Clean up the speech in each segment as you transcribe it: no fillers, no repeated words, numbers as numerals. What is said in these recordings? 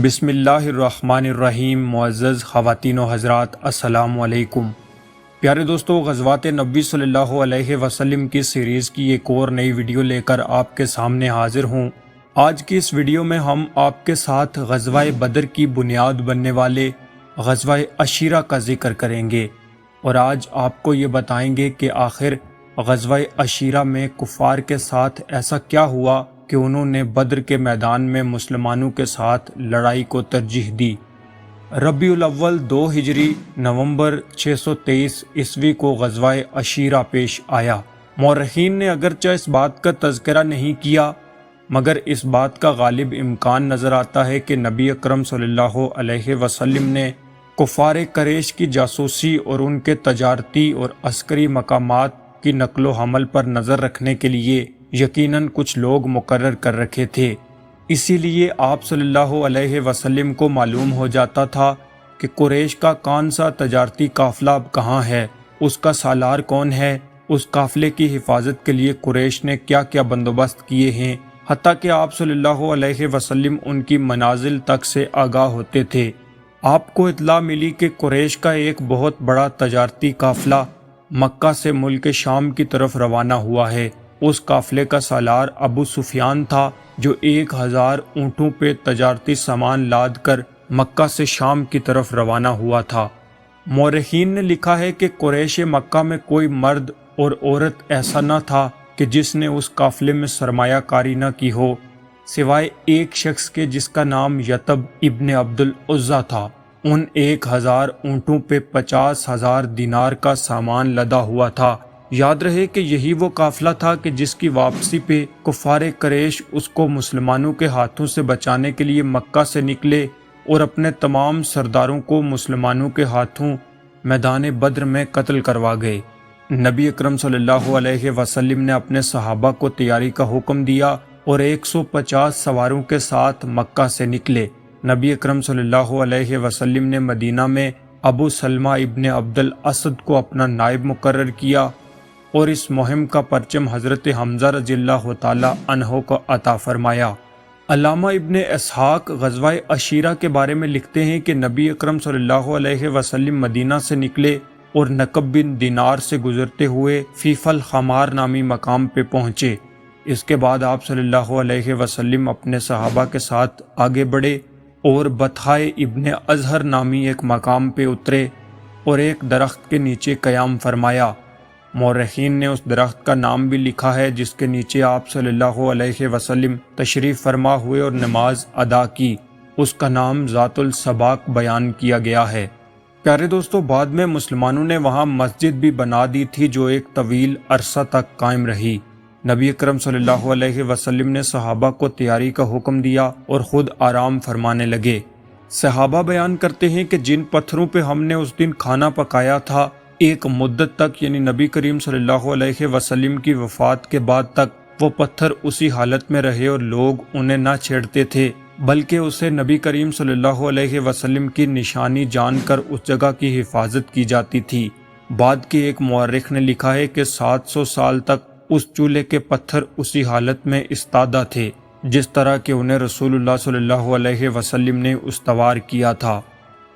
بسم اللہ الرحمن الرحیم۔ معزز خواتین و حضرات، السلام علیکم۔ پیارے دوستو، غزوات نبی صلی اللہ علیہ وسلم کی سیریز کی ایک اور نئی ویڈیو لے کر آپ کے سامنے حاضر ہوں۔ آج کی اس ویڈیو میں ہم آپ کے ساتھ غزوہ بدر کی بنیاد بننے والے غزوہ عشیرہ کا ذکر کریں گے، اور آج آپ کو یہ بتائیں گے کہ آخر غزوہ عشیرہ میں کفار کے ساتھ ایسا کیا ہوا کہ انہوں نے بدر کے میدان میں مسلمانوں کے ساتھ لڑائی کو ترجیح دی۔ ربیع الاول 2 ہجری نومبر 623 عیسوی کو غزوہ عشیرہ پیش آیا۔ مورخین نے اگرچہ اس بات کا تذکرہ نہیں کیا، مگر اس بات کا غالب امکان نظر آتا ہے کہ نبی اکرم صلی اللہ علیہ وسلم نے کفار قریش کی جاسوسی اور ان کے تجارتی اور عسکری مقامات کی نقل و حمل پر نظر رکھنے کے لیے یقیناً کچھ لوگ مقرر کر رکھے تھے۔ اسی لیے آپ صلی اللہ علیہ وسلم کو معلوم ہو جاتا تھا کہ قریش کا کون سا تجارتی قافلہ اب کہاں ہے، اس کا سالار کون ہے، اس قافلے کی حفاظت کے لیے قریش نے کیا کیا بندوبست کیے ہیں، حتیٰ کہ آپ صلی اللہ علیہ وسلم ان کی منازل تک سے آگاہ ہوتے تھے۔ آپ کو اطلاع ملی کہ قریش کا ایک بہت بڑا تجارتی قافلہ مکہ سے ملک شام کی طرف روانہ ہوا ہے۔ اس قافلے کا سالار ابو سفیان تھا، جو 1000 اونٹوں پہ تجارتی سامان لاد کر مکہ سے شام کی طرف روانہ ہوا تھا۔ مورخین نے لکھا ہے کہ قریش مکہ میں کوئی مرد اور عورت ایسا نہ تھا کہ جس نے اس قافلے میں سرمایہ کاری نہ کی ہو، سوائے ایک شخص کے جس کا نام یتب ابن عبد العزیٰ تھا۔ ان 1000 اونٹوں پہ 50,000 دینار کا سامان لدا ہوا تھا۔ یاد رہے کہ یہی وہ قافلہ تھا کہ جس کی واپسی پہ کفار قریش اس کو مسلمانوں کے ہاتھوں سے بچانے کے لیے مکہ سے نکلے اور اپنے تمام سرداروں کو مسلمانوں کے ہاتھوں میدان بدر میں قتل کروا گئے۔ نبی اکرم صلی اللہ علیہ وسلم نے اپنے صحابہ کو تیاری کا حکم دیا اور 150 سواروں کے ساتھ مکہ سے نکلے۔ نبی اکرم صلی اللہ علیہ وسلم نے مدینہ میں ابو سلمہ ابن عبد الاسد کو اپنا نائب مقرر کیا اور اس مہم کا پرچم حضرت حمزہ رضی اللہ تعالی عنہ کو عطا فرمایا۔ علامہ ابن اسحاق غزوہ عشیرہ کے بارے میں لکھتے ہیں کہ نبی اکرم صلی اللہ علیہ وسلم مدینہ سے نکلے اور نقب بن دینار سے گزرتے ہوئے فیف الخمار نامی مقام پہ پہنچے۔ اس کے بعد آپ صلی اللہ علیہ وسلم اپنے صحابہ کے ساتھ آگے بڑھے اور بطحائے ابن ازہر نامی ایک مقام پہ اترے اور ایک درخت کے نیچے قیام فرمایا۔ مورخین نے اس درخت کا نام بھی لکھا ہے جس کے نیچے آپ صلی اللہ علیہ وسلم تشریف فرما ہوئے اور نماز ادا کی۔ اس کا نام ذات السباق بیان کیا گیا ہے۔ پیارے دوستو، بعد میں مسلمانوں نے وہاں مسجد بھی بنا دی تھی جو ایک طویل عرصہ تک قائم رہی۔ نبی اکرم صلی اللہ علیہ وسلم نے صحابہ کو تیاری کا حکم دیا اور خود آرام فرمانے لگے۔ صحابہ بیان کرتے ہیں کہ جن پتھروں پہ ہم نے اس دن کھانا پکایا تھا، ایک مدت تک یعنی نبی کریم صلی اللہ علیہ وسلم کی وفات کے بعد تک وہ پتھر اسی حالت میں رہے اور لوگ انہیں نہ چھیڑتے تھے، بلکہ اسے نبی کریم صلی اللہ علیہ وسلم کی نشانی جان کر اس جگہ کی حفاظت کی جاتی تھی۔ بعد کے ایک مورخ نے لکھا ہے کہ 700 سال تک اس چولہے کے پتھر اسی حالت میں استادہ تھے جس طرح کہ انہیں رسول اللہ صلی اللہ علیہ وسلم نے استوار کیا تھا۔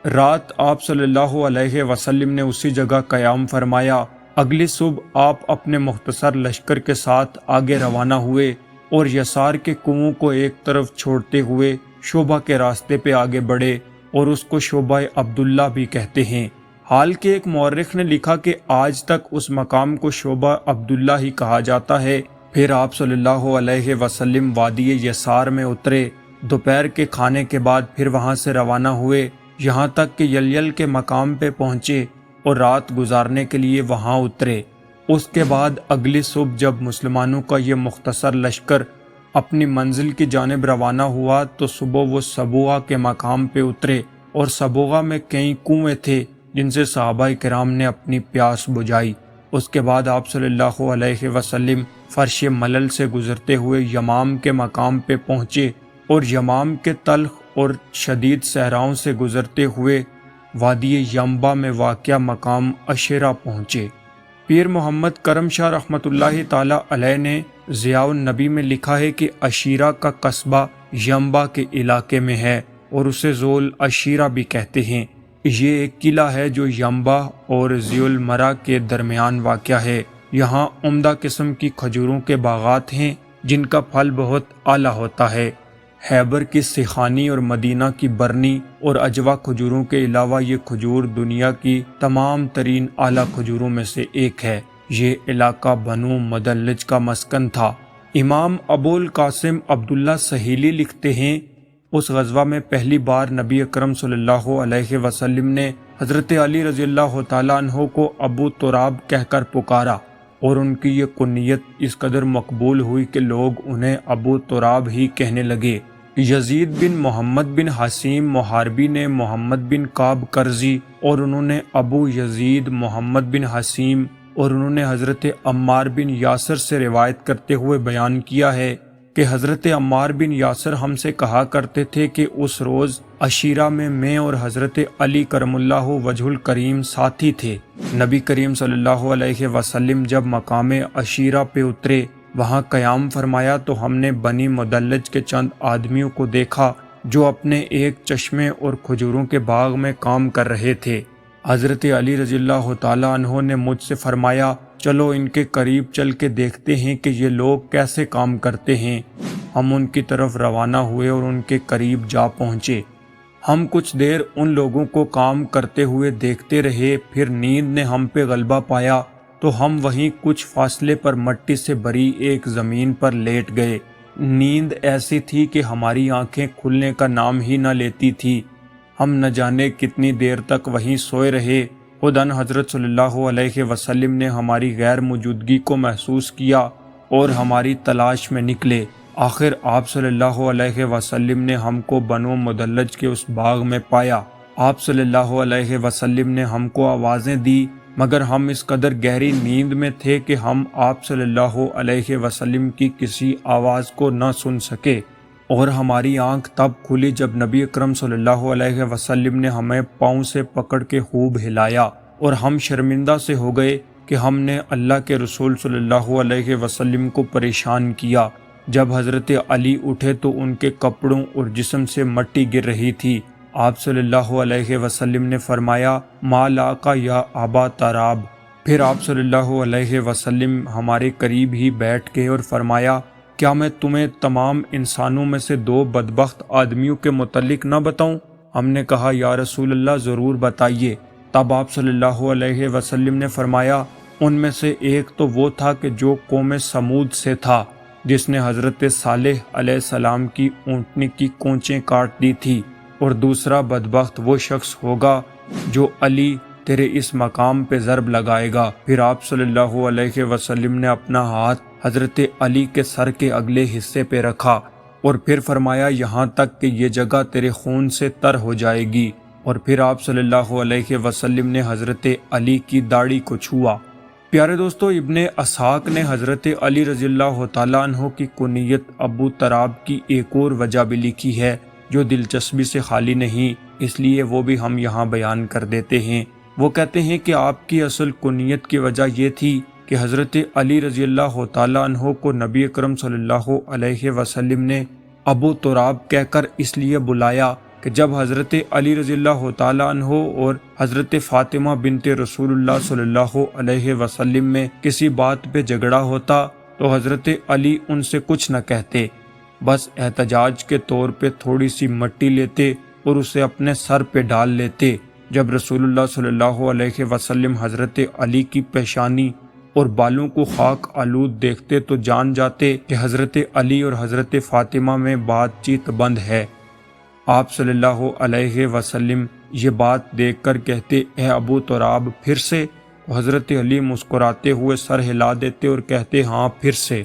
رات آپ صلی اللہ علیہ وسلم نے اسی جگہ قیام فرمایا۔ اگلی صبح آپ اپنے مختصر لشکر کے ساتھ آگے روانہ ہوئے اور یسار کے کنووں کو ایک طرف چھوڑتے ہوئے شعبہ کے راستے پہ آگے بڑھے اور اس کو شعبہ عبداللہ بھی کہتے ہیں۔ حال کے ایک مورخ نے لکھا کہ آج تک اس مقام کو شعبہ عبداللہ ہی کہا جاتا ہے۔ پھر آپ صلی اللہ علیہ وسلم وادی یسار میں اترے۔ دوپہر کے کھانے کے بعد پھر وہاں سے روانہ ہوئے، یہاں تک کہ یلیل کے مقام پہ پہنچے اور رات گزارنے کے لیے وہاں اترے۔ اس کے بعد اگلی صبح جب مسلمانوں کا یہ مختصر لشکر اپنی منزل کی جانب روانہ ہوا تو صبح وہ سبوغہ کے مقام پہ اترے، اور سبوغہ میں کئی کنویں تھے جن سے صحابہ کرام نے اپنی پیاس بجھائی۔ اس کے بعد آپ صلی اللہ علیہ وسلم فرش ملل سے گزرتے ہوئے یمام کے مقام پہ پہنچے اور یمام کے تلخ اور شدید صحراؤں سے گزرتے ہوئے وادی ینبع میں واقع مقام عشیرہ پہنچے۔ پیر محمد کرم شاہ رحمۃ اللہ تعالی علیہ نے ضیاء النبی میں لکھا ہے کہ عشیرہ کا قصبہ ینبع کے علاقے میں ہے اور اسے ذوال عشیرہ بھی کہتے ہیں۔ یہ ایک قلعہ ہے جو ینبع اور ذی المرا کے درمیان واقع ہے۔ یہاں عمدہ قسم کی کھجوروں کے باغات ہیں جن کا پھل بہت اعلیٰ ہوتا ہے۔ خیبر کی سیخانی اور مدینہ کی برنی اور اجوا کھجوروں کے علاوہ یہ کھجور دنیا کی تمام ترین اعلیٰ کھجوروں میں سے ایک ہے۔ یہ علاقہ بنو مدلج کا مسکن تھا۔ امام ابو القاسم عبداللہ سہیلی لکھتے ہیں، اس غزوہ میں پہلی بار نبی اکرم صلی اللہ علیہ وسلم نے حضرت علی رضی اللہ تعالیٰ عنہ کو ابو تراب کہہ کر پکارا، اور ان کی یہ کنیت اس قدر مقبول ہوئی کہ لوگ انہیں ابو تراب ہی کہنے لگے۔ یزید بن محمد بن حسیم محاربی نے محمد بن کعب کرزی اور انہوں نے ابو یزید محمد بن حسیم اور انہوں نے حضرت عمار بن یاسر سے روایت کرتے ہوئے بیان کیا ہے کہ حضرت عمار بن یاسر ہم سے کہا کرتے تھے کہ اس روز عشیرہ میں اور حضرت علی کرم اللہ وجہ الکریم ساتھی تھے۔ نبی کریم صلی اللہ علیہ وسلم جب مقام عشیرہ پہ اترے، وہاں قیام فرمایا تو ہم نے بنی مدلج کے چند آدمیوں کو دیکھا جو اپنے ایک چشمے اور کھجوروں کے باغ میں کام کر رہے تھے۔ حضرت علی رضی اللہ تعالیٰ عنہ نے مجھ سے فرمایا، چلو ان کے قریب چل کے دیکھتے ہیں کہ یہ لوگ کیسے کام کرتے ہیں۔ ہم ان کی طرف روانہ ہوئے اور ان کے قریب جا پہنچے۔ ہم کچھ دیر ان لوگوں کو کام کرتے ہوئے دیکھتے رہے، پھر نیند نے ہم پہ غلبہ پایا تو ہم وہیں کچھ فاصلے پر مٹی سے بھری ایک زمین پر لیٹ گئے۔ نیند ایسی تھی کہ ہماری آنکھیں کھلنے کا نام ہی نہ لیتی تھی۔ ہم نہ جانے کتنی دیر تک وہیں سوئے رہے۔ خداً حضرت صلی اللہ علیہ وسلم نے ہماری غیر موجودگی کو محسوس کیا اور ہماری تلاش میں نکلے۔ آخر آپ صلی اللہ علیہ وسلم نے ہم کو بنو مدلج کے اس باغ میں پایا۔ آپ صلی اللہ علیہ وسلم نے ہم کو آوازیں دی، مگر ہم اس قدر گہری نیند میں تھے کہ ہم آپ صلی اللہ علیہ وسلم کی کسی آواز کو نہ سن سکے، اور ہماری آنکھ تب کھلی جب نبی اکرم صلی اللہ علیہ وسلم نے ہمیں پاؤں سے پکڑ کے خوب ہلایا، اور ہم شرمندہ سے ہو گئے کہ ہم نے اللہ کے رسول صلی اللہ علیہ وسلم کو پریشان کیا۔ جب حضرت علی اٹھے تو ان کے کپڑوں اور جسم سے مٹی گر رہی تھی۔ آپ صلی اللہ علیہ وسلم نے فرمایا، ما لاقا یا ابا تراب۔ پھر آپ صلی اللہ علیہ وسلم ہمارے قریب ہی بیٹھ گئے اور فرمایا، کیا میں تمہیں تمام انسانوں میں سے دو بدبخت آدمیوں کے متعلق نہ بتاؤں؟ ہم نے کہا، یا رسول اللہ ضرور بتائیے۔ تب آپ صلی اللہ علیہ وسلم نے فرمایا، ان میں سے ایک تو وہ تھا کہ جو قوم سمود سے تھا، جس نے حضرت صالح علیہ السلام کی اونٹنی کی کونچیں کاٹ دی تھی، اور دوسرا بدبخت وہ شخص ہوگا جو علی تیرے اس مقام پہ ضرب لگائے گا۔ پھر آپ صلی اللہ علیہ وسلم نے اپنا ہاتھ حضرت علی کے سر کے اگلے حصے پہ رکھا اور پھر فرمایا، یہاں تک کہ یہ جگہ تیرے خون سے تر ہو جائے گی، اور پھر آپ صلی اللہ علیہ وسلم نے حضرت علی کی داڑھی کو چھوا۔ پیارے دوستو، ابن اسحاق نے حضرت علی رضی اللہ تعالیٰ عنہ کی کنیت ابو تراب کی ایک اور وجہ بھی لکھی ہے جو دلچسپی سے خالی نہیں، اس لیے وہ بھی ہم یہاں بیان کر دیتے ہیں۔ وہ کہتے ہیں کہ آپ کی اصل کنیت کی وجہ یہ تھی کہ حضرت علی رضی اللہ تعالیٰ عنہ کو نبی اکرم صلی اللہ علیہ وسلم نے ابو تراب کہہ کر اس لیے بلایا کہ جب حضرت علی رضی اللہ تعالیٰ عنہ اور حضرت فاطمہ بنت رسول اللہ صلی اللہ علیہ وسلم میں کسی بات پہ جھگڑا ہوتا تو حضرت علی ان سے کچھ نہ کہتے، بس احتجاج کے طور پہ تھوڑی سی مٹی لیتے اور اسے اپنے سر پہ ڈال لیتے۔ جب رسول اللہ صلی اللہ علیہ وسلم حضرت علی کی پیشانی اور بالوں کو خاک آلود دیکھتے تو جان جاتے کہ حضرت علی اور حضرت فاطمہ میں بات چیت بند ہے۔ آپ صلی اللہ علیہ وسلم یہ بات دیکھ کر کہتے، اے ابو تراب پھر سے؟ حضرت علی مسکراتے ہوئے سر ہلا دیتے اور کہتے، ہاں پھر سے۔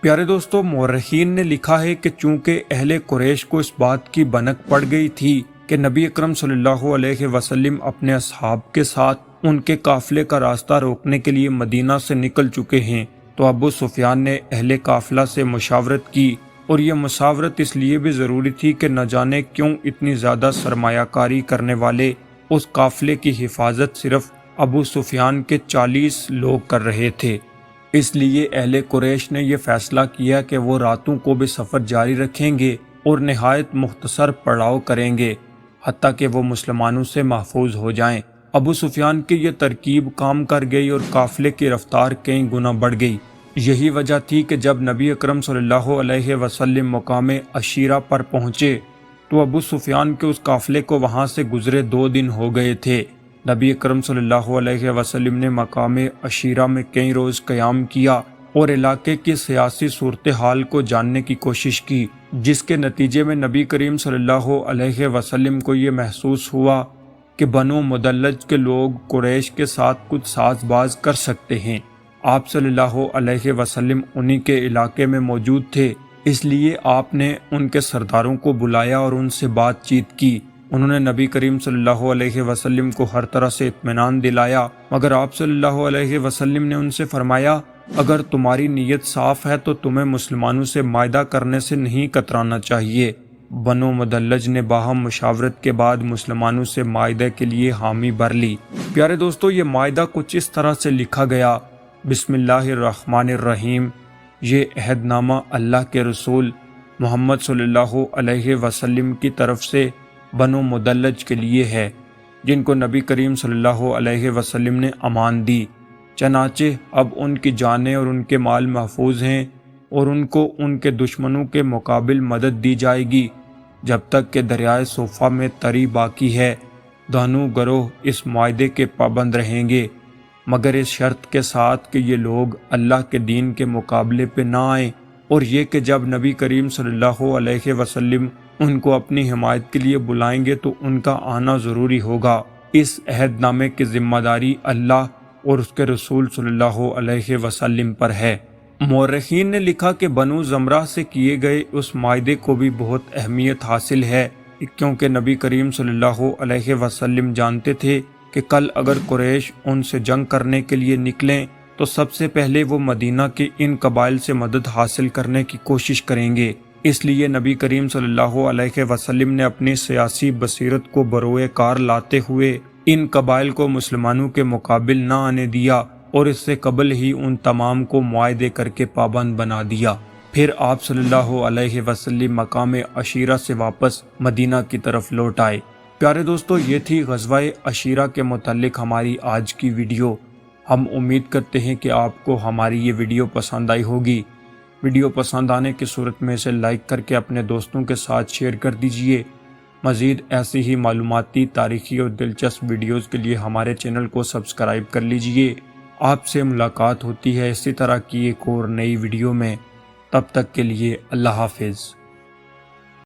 پیارے دوستو، مورخین نے لکھا ہے کہ چونکہ اہل قریش کو اس بات کی بھنک پڑ گئی تھی کہ نبی اکرم صلی اللہ علیہ وسلم اپنے اصحاب کے ساتھ ان کے قافلے کا راستہ روکنے کے لیے مدینہ سے نکل چکے ہیں، تو ابو سفیان نے اہل قافلہ سے مشاورت کی، اور یہ مشاورت اس لیے بھی ضروری تھی کہ نہ جانے کیوں اتنی زیادہ سرمایہ کاری کرنے والے اس قافلے کی حفاظت صرف ابو سفیان کے 40 لوگ کر رہے تھے۔ اس لیے اہل قریش نے یہ فیصلہ کیا کہ وہ راتوں کو بھی سفر جاری رکھیں گے اور نہایت مختصر پڑاؤ کریں گے حتیٰ کہ وہ مسلمانوں سے محفوظ ہو جائیں۔ ابو سفیان کی یہ ترکیب کام کر گئی اور قافلے کی رفتار کئی گنا بڑھ گئی۔ یہی وجہ تھی کہ جب نبی اکرم صلی اللہ علیہ وسلم مقام عشیرہ پر پہنچے تو ابو سفیان کے اس قافلے کو وہاں سے گزرے 2 دن ہو گئے تھے۔ نبی اکرم صلی اللہ علیہ وسلم نے مقام عشیرہ میں کئی روز قیام کیا اور علاقے کی سیاسی صورتحال کو جاننے کی کوشش کی، جس کے نتیجے میں نبی کریم صلی اللہ علیہ وسلم کو یہ محسوس ہوا کہ بنو مدلج کے لوگ قریش کے ساتھ کچھ ساز باز کر سکتے ہیں۔ آپ صلی اللہ علیہ وسلم انہی کے علاقے میں موجود تھے، اس لیے آپ نے ان کے سرداروں کو بلایا اور ان سے بات چیت کی۔ انہوں نے نبی کریم صلی اللہ علیہ وسلم کو ہر طرح سے اطمینان دلایا، مگر آپ صلی اللہ علیہ وسلم نے ان سے فرمایا اگر تمہاری نیت صاف ہے تو تمہیں مسلمانوں سے معاہدہ کرنے سے نہیں کترانا چاہیے۔ بنو مدلج نے باہم مشاورت کے بعد مسلمانوں سے معاہدے کے لیے حامی بھر لی۔ پیارے دوستو، یہ معاہدہ کچھ اس طرح سے لکھا گیا: بسم اللہ الرحمن الرحیم۔ یہ عہد نامہ اللہ کے رسول محمد صلی اللہ علیہ وسلم کی طرف سے بنو مدلج کے لیے ہے، جن کو نبی کریم صلی اللہ علیہ وسلم نے امان دی۔ چنانچہ اب ان کی جانیں اور ان کے مال محفوظ ہیں اور ان کو ان کے دشمنوں کے مقابل مدد دی جائے گی جب تک کہ دریائے صوفہ میں تری باقی ہے۔ دونوں گروہ اس معاہدے کے پابند رہیں گے، مگر اس شرط کے ساتھ کہ یہ لوگ اللہ کے دین کے مقابلے پہ نہ آئیں، اور یہ کہ جب نبی کریم صلی اللہ علیہ وسلم ان کو اپنی حمایت کے لیے بلائیں گے تو ان کا آنا ضروری ہوگا۔ اس عہد نامے کی ذمہ داری اللہ اور اس کے رسول صلی اللہ علیہ وسلم پر ہے۔ مورخین نے لکھا کہ بنو زمرہ سے کیے گئے اس معاہدے کو بھی بہت اہمیت حاصل ہے، کیونکہ نبی کریم صلی اللہ علیہ وسلم جانتے تھے کہ کل اگر قریش ان سے جنگ کرنے کے لیے نکلیں تو سب سے پہلے وہ مدینہ کے ان قبائل سے مدد حاصل کرنے کی کوشش کریں گے۔ اس لیے نبی کریم صلی اللہ علیہ وسلم نے اپنی سیاسی بصیرت کو بروئے کار لاتے ہوئے ان قبائل کو مسلمانوں کے مقابل نہ آنے دیا اور اس سے قبل ہی ان تمام کو معاہدے کر کے پابند بنا دیا۔ پھر آپ صلی اللہ علیہ وسلم مقام عشیرہ سے واپس مدینہ کی طرف لوٹ آئے۔ پیارے دوستو، یہ تھی غزوہ عشیرہ کے متعلق ہماری آج کی ویڈیو۔ ہم امید کرتے ہیں کہ آپ کو ہماری یہ ویڈیو پسند آئی ہوگی۔ ویڈیو پسند آنے کی صورت میں اسے لائک کر کے اپنے دوستوں کے ساتھ شیئر کر دیجئے۔ مزید ایسی ہی معلوماتی، تاریخی اور دلچسپ ویڈیوز کے لیے ہمارے چینل کو سبسکرائب کر لیجئے۔ آپ سے ملاقات ہوتی ہے اسی طرح کی ایک اور نئی ویڈیو میں۔ تب تک کے لیے اللہ حافظ۔